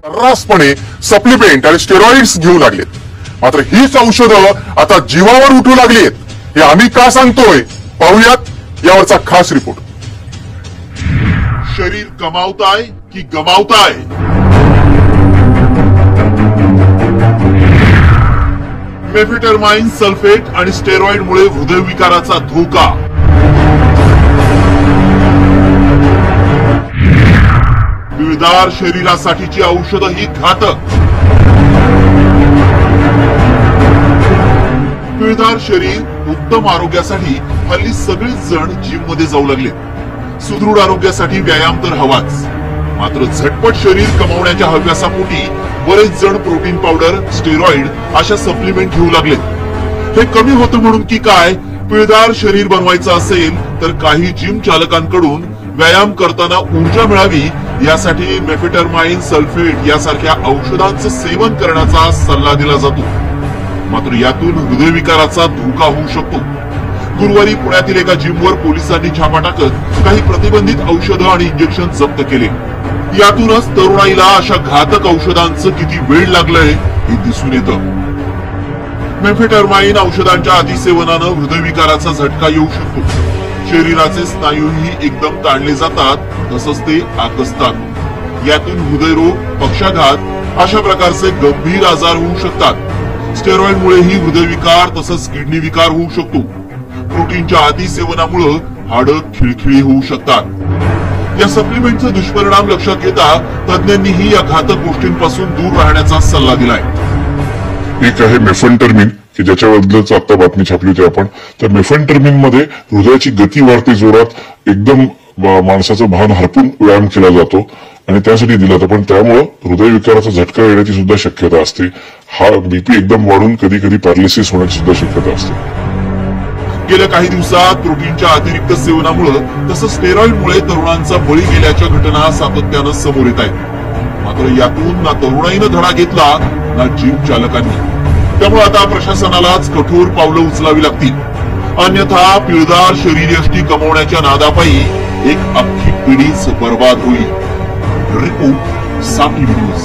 सर्रासपणे सप्लिमेंट आणि स्टेरॉइड्स घेऊ लागलेत। मात्र हीच औषधं आता जीवावर उठू लागलीत। हे आम्ही का सांगतोय पाहूयात यावरचा खास रिपोर्ट। शरीर कमावताय की गमावताय? मेफेटरमाइन सल्फेट आणि स्टेरॉइड मुळे हृदयविकाराचा धोका। पिळदार शरीरासाठीची औषधं ही घातक। पिळदार शरीर उत्तम आरोग्यासाठी हल्ली सगळेच जण जिम मध्ये जाऊ लागले। सुदृढ आरोग्यासाठी व्यायाम तर हवाच, मात्र झटपट शरीर कमावण्याच्या हव्यासापोटी बरेच जण प्रोटीन पावडर, स्टेरॉइड अशा सप्लिमेंट घेऊ लागलेत। हे कमी होतं म्हणून की काय? पिळदार शरीर बनवायचं असेल तर काही जिम चालकांकडून व्यायाम करताना ऊर्जा मिळावी यासाठी मेफेटरमाइन सल्फेट यासारख्या औषधांचं सेवन करण्याचा सल्ला दिला जातो। मात्र यातून हृदयविकाराचा धोका होऊ शकतो। गुरुवारी पुण्यातील एका जिमवर पोलिसांनी छापा टाकत काही प्रतिबंधित औषधं आणि इंजेक्शन जप्त केले। यातूनच तरुणाईला अशा घातक औषधांचं किती वेळ लागलंय हे दिसून येतं। मेफेटरमाइन औषधांच्या अतिसेवनानं हृदयविकाराचा झटका येऊ शकतो। शरीराचे स्नायूही एकदम ताणले जातात, तसंच ते आकसतात। यातून हृदयरोग, पक्षाघात अशा प्रकारचे गंभीर आजार होऊ शकतात। स्टेरॉइडमुळेही हृदयविकार तसंच किडनी विकार होऊ शकतो। प्रोटीनच्या अतिसेवनामुळे हाडं खिळखिळी होऊ शकतात। या सप्लिमेंटचे दुष्परिणाम लक्षात घेता तज्ञांनीही या घातक गोष्टींपासून दूर राहण्याचा सल्ला दिलाय। एक आहे मेफेंटरमिन की ज्याच्याबद्दलच आता बातमी छापली होती आपण। तर मेफेंटरमिन मध्ये हृदयाची गती वाढते जोरात, एकदम माणसाचं भान हरपून व्यायाम केला जातो आणि त्यासाठी दिला जातो, पण त्यामुळे हृदयविकाराचा झटका येण्याची सुद्धा शक्यता असते। हा बीपी एकदम वाढून कधी कधी पॅरालिसिस होण्याची सुद्धा शक्यता असते। गेल्या काही दिवसात प्रोटीनच्या अतिरिक्त सेवनामुळे तसंच स्टेरॉइडमुळे तरुणांचा बळी गेल्याच्या घटना सातत्यानं समोर येत आहेत। मात्र यातून ना तरुणाईनं धडा घेतला ना जिम चालकांनी। त्यामुळे आता प्रशासनालाच कठोर पावलं उचलावी लागतील, अन्यथा पिळदार शरीरयष्टी कमवण्याच्या नादापायी एक अख्खी पिढीच बर्बाद होईल। रिपोर्ट साम टीव्ही न्यूज।